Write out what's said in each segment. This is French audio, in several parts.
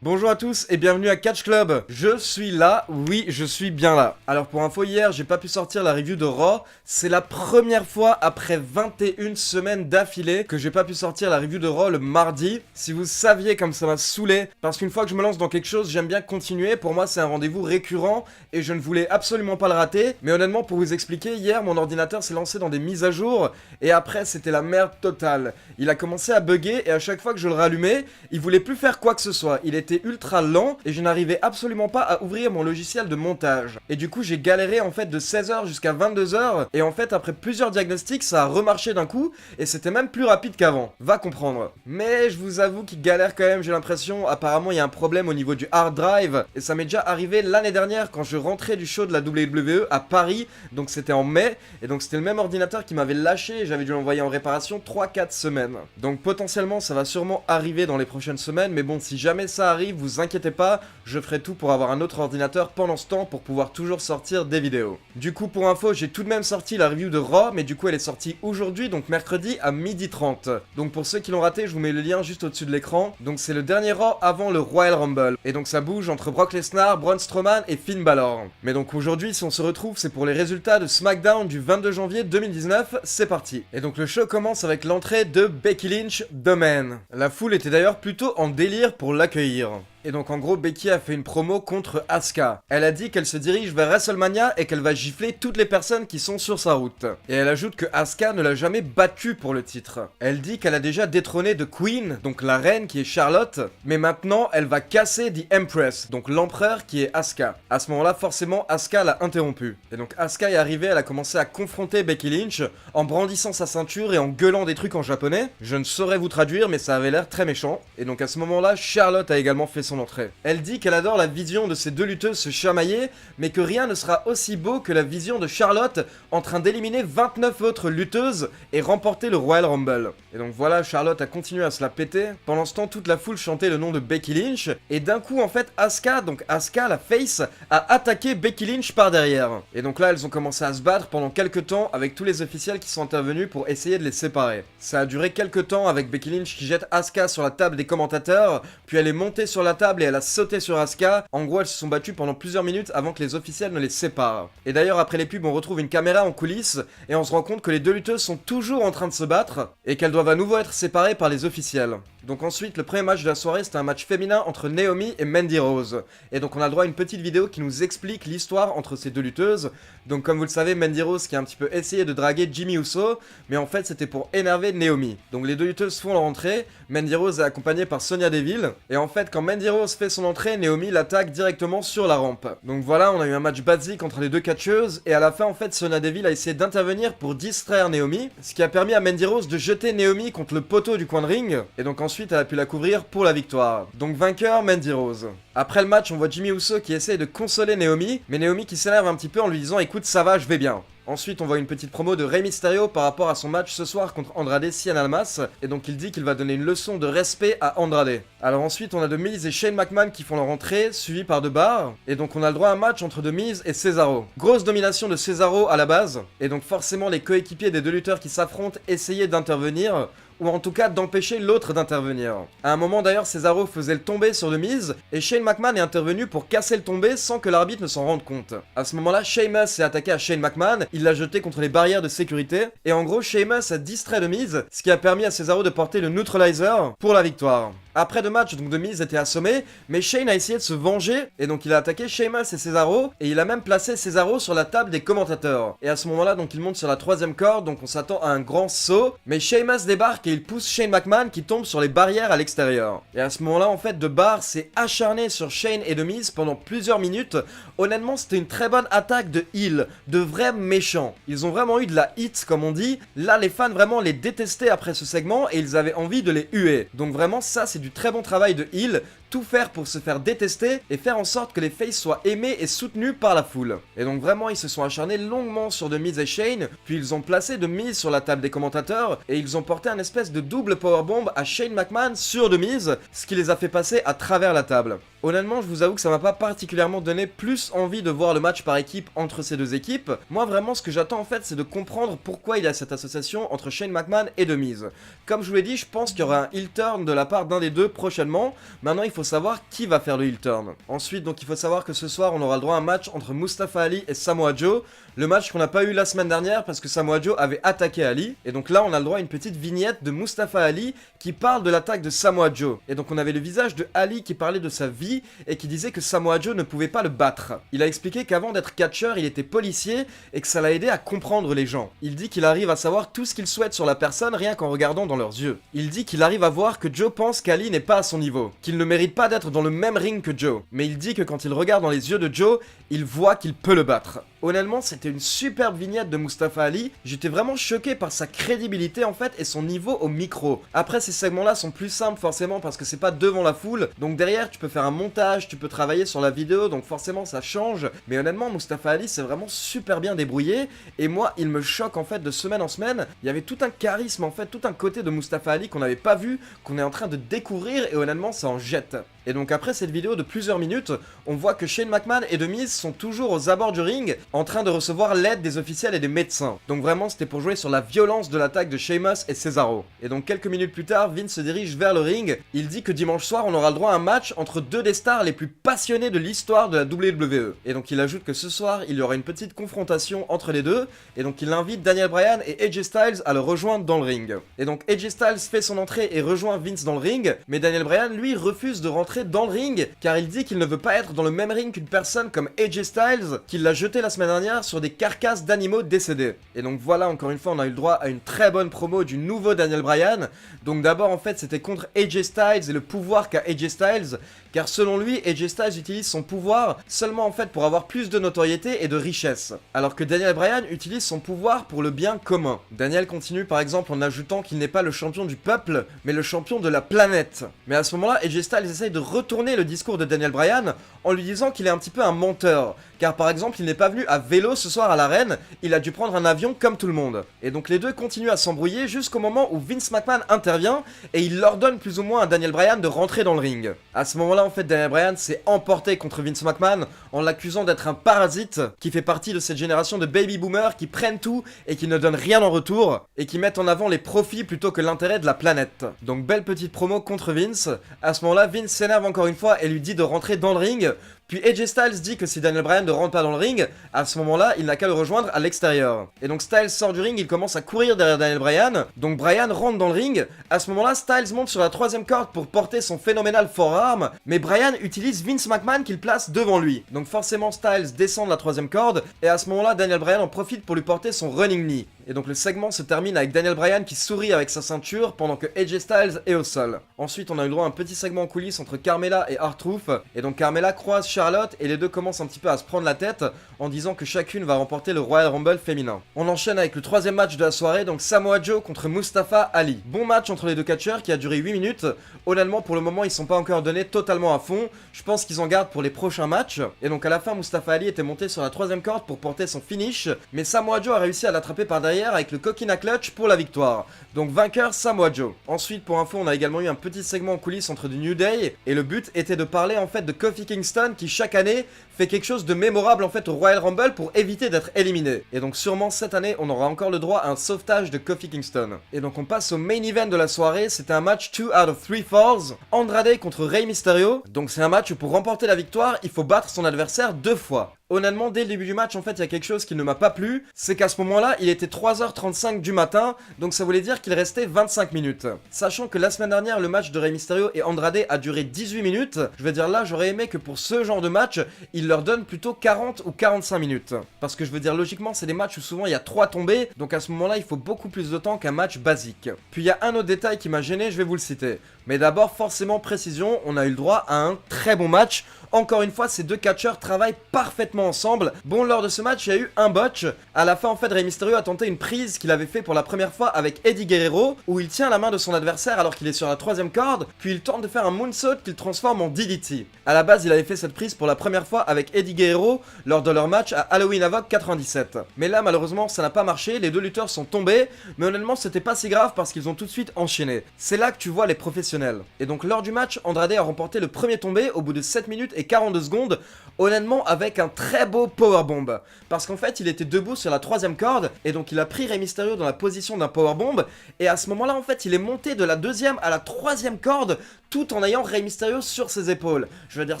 Bonjour à tous et bienvenue à Catch Club. Je suis là, oui, je suis bien là. Alors pour info, hier, j'ai pas pu sortir la review de Raw. C'est la première fois après 21 semaines d'affilée que j'ai pas pu sortir la review de Raw le mardi. Si vous saviez comme ça m'a saoulé, parce qu'une fois que je me lance dans quelque chose, j'aime bien continuer. Pour moi, c'est un rendez-vous récurrent et je ne voulais absolument pas le rater. Mais honnêtement, pour vous expliquer, hier, mon ordinateur s'est lancé dans des mises à jour et après, c'était la merde totale. Il a commencé à bugger et à chaque fois que je le rallumais, il voulait plus faire quoi que ce soit. Il était ultra lent et je n'arrivais absolument pas à ouvrir mon logiciel de montage. Et du coup j'ai galéré en fait de 16h jusqu'à 22h et en fait après plusieurs diagnostics ça a remarché d'un coup et c'était même plus rapide qu'avant. Va comprendre. Mais je vous avoue qu'il galère quand même, j'ai l'impression. Apparemment il y a un problème au niveau du hard drive et ça m'est déjà arrivé l'année dernière quand je rentrais du show de la WWE à Paris, donc c'était en mai et donc c'était le même ordinateur qui m'avait lâché et j'avais dû l'envoyer en réparation 3-4 semaines. Donc potentiellement ça va sûrement arriver dans les prochaines semaines, mais bon, si jamais ça arrive, vous inquiétez pas, je ferai tout pour avoir un autre ordinateur pendant ce temps pour pouvoir toujours sortir des vidéos. Du coup, pour info, j'ai tout de même sorti la review de Raw, mais du coup elle est sortie aujourd'hui, donc mercredi à 12h30. Donc pour ceux qui l'ont raté, je vous mets le lien juste au-dessus de l'écran. Donc c'est le dernier Raw avant le Royal Rumble. Et donc ça bouge entre Brock Lesnar, Braun Strowman et Finn Balor. Mais donc aujourd'hui, si on se retrouve, c'est pour les résultats de SmackDown du 22 janvier 2019, c'est parti. Et donc le show commence avec l'entrée de Becky Lynch, The Man. La foule était d'ailleurs plutôt en délire pour l'accueillir. Et donc en gros, Becky a fait une promo contre Asuka. Elle a dit qu'elle se dirige vers WrestleMania et qu'elle va gifler toutes les personnes qui sont sur sa route. Et elle ajoute que Asuka ne l'a jamais battue pour le titre. Elle dit qu'elle a déjà détrôné The Queen, donc la reine qui est Charlotte, mais maintenant elle va casser The Empress, donc l'empereur qui est Asuka. À ce moment-là, forcément, Asuka l'a interrompu. Et donc Asuka est arrivée, elle a commencé à confronter Becky Lynch en brandissant sa ceinture et en gueulant des trucs en japonais. Je ne saurais vous traduire, mais ça avait l'air très méchant. Et donc à ce moment-là, Charlotte a également fait son entrée. Elle dit qu'elle adore la vision de ces deux lutteuses se chamailler, mais que rien ne sera aussi beau que la vision de Charlotte en train d'éliminer 29 autres lutteuses et remporter le Royal Rumble. Et donc voilà, Charlotte a continué à se la péter. Pendant ce temps, toute la foule chantait le nom de Becky Lynch, et d'un coup, en fait, Asuka, donc Asuka, la face, a attaqué Becky Lynch par derrière. Et donc là, elles ont commencé à se battre pendant quelques temps avec tous les officiels qui sont intervenus pour essayer de les séparer. Ça a duré quelques temps avec Becky Lynch qui jette Asuka sur la table des commentateurs, puis elle est montée sur la table et elle a sauté sur Asuka. En gros, elles se sont battues pendant plusieurs minutes avant que les officiels ne les séparent. Et d'ailleurs, après les pubs, on retrouve une caméra en coulisses et on se rend compte que les deux lutteuses sont toujours en train de se battre et qu'elles doivent à nouveau être séparées par les officiels. Donc ensuite, le premier match de la soirée, c'était un match féminin entre Naomi et Mandy Rose. Et donc on a le droit à une petite vidéo qui nous explique l'histoire entre ces deux lutteuses. Donc comme vous le savez, Mandy Rose qui a un petit peu essayé de draguer Jimmy Uso, mais en fait c'était pour énerver Naomi. Donc les deux lutteuses font leur entrée, Mandy Rose est accompagnée par Sonya Deville. Et en fait, quand Mandy Rose fait son entrée, Naomi l'attaque directement sur la rampe. Donc voilà, on a eu un match basique entre les deux catcheuses, et à la fin en fait, Sonya Deville a essayé d'intervenir pour distraire Naomi, ce qui a permis à Mandy Rose de jeter Naomi contre le poteau du coin de ring, et donc ensuite elle a pu la couvrir pour la victoire. Donc vainqueur, Mandy Rose. Après le match, on voit Jimmy Uso qui essaye de consoler Naomi, mais Naomi qui s'énerve un petit peu en lui disant écoute, ça va, je vais bien. Ensuite, on voit une petite promo de Rey Mysterio par rapport à son match ce soir contre Andrade Cien Almas, et donc il dit qu'il va donner une leçon de respect à Andrade. Alors ensuite, on a The Miz et Shane McMahon qui font leur entrée, suivis par The Bar, et donc on a le droit à un match entre The Miz et Cesaro. Grosse domination de Cesaro à la base, et donc forcément les coéquipiers des deux lutteurs qui s'affrontent essayaient d'intervenir, ou en tout cas d'empêcher l'autre d'intervenir. À un moment d'ailleurs, Cesaro faisait le tombé sur The Miz, et Shane McMahon est intervenu pour casser le tombé sans que l'arbitre ne s'en rende compte. À ce moment-là, Sheamus s'est attaqué à Shane McMahon, il l'a jeté contre les barrières de sécurité, et en gros, Sheamus a distrait The Miz, ce qui a permis à Cesaro de porter le neutralizer pour la victoire. Après le match, donc The Miz était assommé, mais Shane a essayé de se venger, et donc il a attaqué Sheamus et Cesaro, et il a même placé Cesaro sur la table des commentateurs. Et à ce moment-là, donc il monte sur la troisième corde, donc on s'attend à un grand saut, mais Sheamus débarque et il pousse Shane McMahon qui tombe sur les barrières à l'extérieur. Et à ce moment-là, en fait, The Bar s'est acharné sur Shane et The Miz pendant plusieurs minutes. Honnêtement, c'était une très bonne attaque de heel, de vrais méchants. Ils ont vraiment eu de la hit, comme on dit. Là, les fans vraiment les détestaient après ce segment et ils avaient envie de les huer. Donc vraiment, ça, c'est du très bon travail de heel. Tout faire pour se faire détester et faire en sorte que les faces soient aimés et soutenus par la foule. Et donc vraiment, ils se sont acharnés longuement sur The Miz et Shane, puis ils ont placé The Miz sur la table des commentateurs et ils ont porté un espèce de double powerbomb à Shane McMahon sur The Miz, ce qui les a fait passer à travers la table. Honnêtement, je vous avoue que ça m'a pas particulièrement donné plus envie de voir le match par équipe entre ces deux équipes. Moi, vraiment, ce que j'attends en fait, c'est de comprendre pourquoi il y a cette association entre Shane McMahon et The Miz. Comme je vous l'ai dit, je pense qu'il y aura un heel turn de la part d'un des deux prochainement. Maintenant, il faut savoir qui va faire le heel turn. Ensuite, donc il faut savoir que ce soir, on aura le droit à un match entre Mustafa Ali et Samoa Joe. Le match qu'on n'a pas eu la semaine dernière parce que Samoa Joe avait attaqué Ali. Et donc là, on a le droit à une petite vignette de Mustafa Ali qui parle de l'attaque de Samoa Joe. Et donc on avait le visage de Ali qui parlait de sa vie et qui disait que Samoa Joe ne pouvait pas le battre. Il a expliqué qu'avant d'être catcheur, il était policier et que ça l'a aidé à comprendre les gens. Il dit qu'il arrive à savoir tout ce qu'il souhaite sur la personne rien qu'en regardant dans leurs yeux. Il dit qu'il arrive à voir que Joe pense qu'Ali n'est pas à son niveau, qu'il ne mérite pas d'être dans le même ring que Joe. Mais il dit que quand il regarde dans les yeux de Joe, il voit qu'il peut le battre. Honnêtement, c'était une superbe vignette de Mustafa Ali. J'étais vraiment choqué par sa crédibilité en fait et son niveau au micro. Après, ces segments-là sont plus simples forcément parce que c'est pas devant la foule. Donc derrière, tu peux faire un montage, tu peux travailler sur la vidéo, donc forcément ça change. Mais honnêtement, Mustafa Ali c'est vraiment super bien débrouillé. Et moi, il me choque en fait de semaine en semaine. Il y avait tout un charisme en fait, tout un côté de Mustafa Ali qu'on n'avait pas vu, qu'on est en train de découvrir et honnêtement, ça en jette. Et donc après cette vidéo de plusieurs minutes, on voit que Shane McMahon et The Miz sont toujours aux abords du ring en train de recevoir l'aide des officiels et des médecins. Donc vraiment c'était pour jouer sur la violence de l'attaque de Sheamus et Cesaro. Et donc quelques minutes plus tard, Vince se dirige vers le ring. Il dit que dimanche soir on aura le droit à un match entre deux des stars les plus passionnés de l'histoire de la WWE. Et donc il ajoute que ce soir il y aura une petite confrontation entre les deux. Et donc il invite Daniel Bryan et AJ Styles à le rejoindre dans le ring. Et donc AJ Styles fait son entrée et rejoint Vince dans le ring. Mais Daniel Bryan lui refuse de rentrer dans le ring car il dit qu'il ne veut pas être dans le même ring qu'une personne comme AJ Styles qui l'a jeté la semaine dernière sur des carcasses d'animaux décédés. Et donc voilà, encore une fois on a eu le droit à une très bonne promo du nouveau Daniel Bryan. Donc d'abord en fait c'était contre AJ Styles et le pouvoir qu'a AJ Styles, car selon lui AJ Styles utilise son pouvoir seulement en fait pour avoir plus de notoriété et de richesse, alors que Daniel Bryan utilise son pouvoir pour le bien commun. Daniel continue par exemple en ajoutant qu'il n'est pas le champion du peuple mais le champion de la planète. Mais à ce moment-là AJ Styles essaye de retourner le discours de Daniel Bryan en lui disant qu'il est un petit peu un menteur, car par exemple il n'est pas venu à vélo ce soir à l'arène, il a dû prendre un avion comme tout le monde. Et donc les deux continuent à s'embrouiller jusqu'au moment où Vince McMahon intervient et il ordonne plus ou moins à Daniel Bryan de rentrer dans le ring. À ce moment-là en fait Daniel Bryan s'est emporté contre Vince McMahon en l'accusant d'être un parasite qui fait partie de cette génération de baby boomers qui prennent tout et qui ne donnent rien en retour et qui mettent en avant les profits plutôt que l'intérêt de la planète. Donc belle petite promo contre Vince. À ce moment-là Vince s'énerve encore une fois et lui dit de rentrer dans le ring. Puis AJ Styles dit que si Daniel Bryan ne rentre pas dans le ring, à ce moment-là, il n'a qu'à le rejoindre à l'extérieur. Et donc Styles sort du ring, il commence à courir derrière Daniel Bryan. Donc Bryan rentre dans le ring. À ce moment-là, Styles monte sur la troisième corde pour porter son phénoménal forearm. Mais Bryan utilise Vince McMahon qu'il place devant lui. Donc forcément, Styles descend de la troisième corde. Et à ce moment-là, Daniel Bryan en profite pour lui porter son running knee. Et donc le segment se termine avec Daniel Bryan qui sourit avec sa ceinture pendant que AJ Styles est au sol. Ensuite on a eu le droit à un petit segment en coulisses entre Carmella et R-Truth. Et donc Carmella croise Charlotte et les deux commencent un petit peu à se prendre la tête en disant que chacune va remporter le Royal Rumble féminin. On enchaîne avec le troisième match de la soirée, donc Samoa Joe contre Mustafa Ali. Bon match entre les deux catcheurs qui a duré 8 minutes. Honnêtement pour le moment ils sont pas encore donnés totalement à fond. Je pense qu'ils en gardent pour les prochains matchs. Et donc à la fin Mustafa Ali était monté sur la troisième corde pour porter son finish. Mais Samoa Joe a réussi à l'attraper par derrière avec le coquina clutch pour la victoire. Donc vainqueur Samoa Joe. Ensuite pour info on a également eu un petit segment en coulisses entre du New Day et le but était de parler en fait de Kofi Kingston qui chaque année fait quelque chose de mémorable en fait au Royal Rumble pour éviter d'être éliminé. Et donc sûrement cette année on aura encore le droit à un sauvetage de Kofi Kingston. Et donc on passe au main event de la soirée, c'était un match 2 out of 3 falls, Andrade contre Rey Mysterio. Donc c'est un match où pour remporter la victoire il faut battre son adversaire 2 fois. Honnêtement, dès le début du match, en fait, il y a quelque chose qui ne m'a pas plu, c'est qu'à ce moment-là, il était 3h35 du matin, donc ça voulait dire qu'il restait 25 minutes. Sachant que la semaine dernière, le match de Rey Mysterio et Andrade a duré 18 minutes, je veux dire là, j'aurais aimé que pour ce genre de match, il leur donne plutôt 40 ou 45 minutes. Parce que je veux dire, logiquement, c'est des matchs où souvent il y a 3 tombées, donc à ce moment-là, il faut beaucoup plus de temps qu'un match basique. Puis il y a un autre détail qui m'a gêné, je vais vous le citer. Mais d'abord, forcément, précision, on a eu le droit à un très bon match. Encore une fois, ces deux catcheurs travaillent parfaitement ensemble. Bon, lors de ce match, il y a eu un botch. À la fin, en fait, Rey Mysterio a tenté une prise qu'il avait fait pour la première fois avec Eddie Guerrero, où il tient la main de son adversaire alors qu'il est sur la troisième corde, puis il tente de faire un moonsault qu'il transforme en DDT. À la base, il avait fait cette prise pour la première fois avec Eddie Guerrero lors de leur match à Halloween Havoc 97. Mais là, malheureusement, ça n'a pas marché, les deux lutteurs sont tombés, mais honnêtement, c'était pas si grave parce qu'ils ont tout de suite enchaîné. C'est là que tu vois les professionnels. exceptionnel. Et donc lors du match, Andrade a remporté le premier tombé au bout de 7 minutes et 42 secondes, honnêtement avec un très beau powerbomb. Parce qu'en fait, il était debout sur la 3ème corde, et donc il a pris Rey Mysterio dans la position d'un powerbomb, et à ce moment-là, en fait, il est monté de la 2ème à la 3ème corde, tout en ayant Rey Mysterio sur ses épaules. Je veux dire,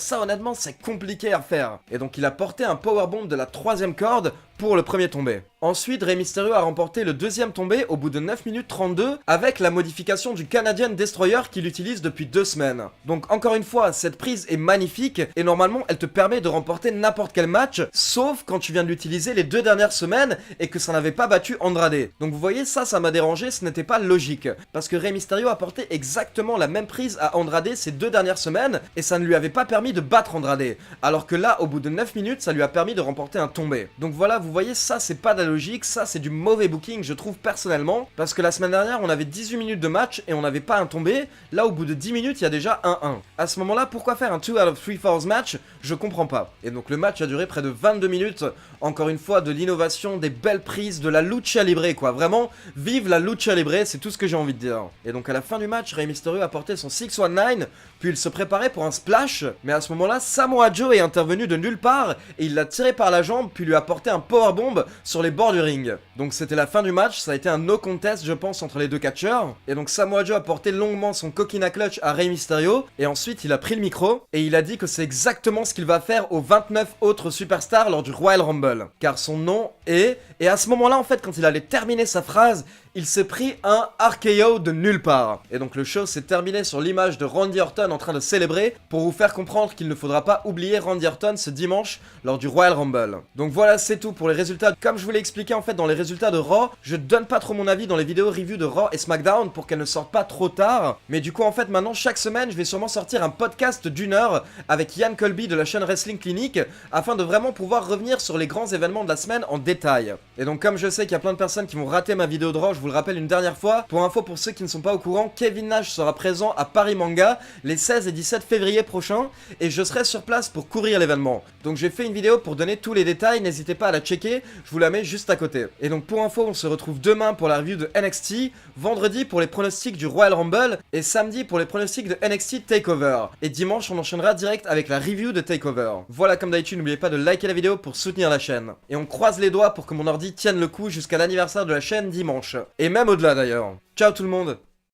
ça honnêtement, c'est compliqué à faire. Et donc il a porté un powerbomb de la 3ème corde pour le premier tombé. Ensuite, Rey Mysterio a remporté le 2ème tombé au bout de 9 minutes 32 avec la modification du Canadian Destroyer qu'il utilise depuis 2 semaines. Donc encore une fois, cette prise est magnifique et normalement elle te permet de remporter n'importe quel match, sauf quand tu viens de l'utiliser les 2 dernières semaines et que ça n'avait pas battu Andrade. Donc vous voyez, ça m'a dérangé, ce n'était pas logique. Parce que Rey Mysterio a porté exactement la même prise à Andrade ces 2 dernières semaines et ça ne lui avait pas permis de battre Andrade. Alors que là, au bout de 9 minutes, ça lui a permis de remporter un tombé. Donc voilà, vous voyez, ça c'est pas de la logique, ça c'est du mauvais booking je trouve personnellement, parce que la semaine dernière on avait 18 minutes de match et on n'avait pas un tombé, là au bout de 10 minutes il y a déjà 1-1. À ce moment là, pourquoi faire un 2 out of 3 falls match? Je comprends pas. Et donc le match a duré près de 22 minutes, encore une fois de l'innovation, des belles prises, de la lucha libre quoi, vraiment, vive la lucha libre, c'est tout ce que j'ai envie de dire. Et donc à la fin du match, Rey Mysterio a porté son 619, puis il se préparait pour un splash, mais à ce moment là, Samoa Joe est intervenu de nulle part, et il l'a tiré par la jambe, puis lui a porté un powerbomb sur les bords du ring. Donc c'était la fin du match, ça a été un no contest je pense entre les deux catcheurs, et donc Samoa Joe a porté longuement son coquina clutch à Rey Mysterio, et ensuite il a pris le micro, et il a dit que c'est exactement ce qu'il va faire aux 29 autres superstars lors du Royal Rumble, car son nom est... Et à ce moment là en fait, quand il allait terminer sa phrase, il s'est pris un RKO de nulle part. Et donc le show s'est terminé sur l'image de Randy Orton en train de célébrer pour vous faire comprendre qu'il ne faudra pas oublier Randy Orton ce dimanche lors du Royal Rumble. Donc voilà, c'est tout pour les résultats. Comme je vous l'ai expliqué en fait dans les résultats de Raw, je donne pas trop mon avis dans les vidéos review de Raw et SmackDown pour qu'elles ne sortent pas trop tard. Mais du coup en fait maintenant chaque semaine je vais sûrement sortir un podcast d'1 heure avec Ian Colby de la chaîne Wrestling Clinic afin de vraiment pouvoir revenir sur les grands événements de la semaine en détail. Et donc comme je sais qu'il y a plein de personnes qui vont rater ma vidéo de Raw, je vous le rappelle une dernière fois, pour info pour ceux qui ne sont pas au courant, Kevin Nash sera présent à Paris Manga les 16 et 17 février prochains et je serai sur place pour couvrir l'événement. Donc j'ai fait une vidéo pour donner tous les détails, n'hésitez pas à la checker, je vous la mets juste à côté. Et donc pour info, on se retrouve demain pour la review de NXT, vendredi pour les pronostics du Royal Rumble et samedi pour les pronostics de NXT TakeOver. Et dimanche on enchaînera direct avec la review de TakeOver. Voilà, comme d'habitude, n'oubliez pas de liker la vidéo pour soutenir la chaîne. Et on croise les doigts pour que mon ordi tienne le coup jusqu'à l'anniversaire de la chaîne dimanche. Et même au-delà d'ailleurs. Ciao tout le monde!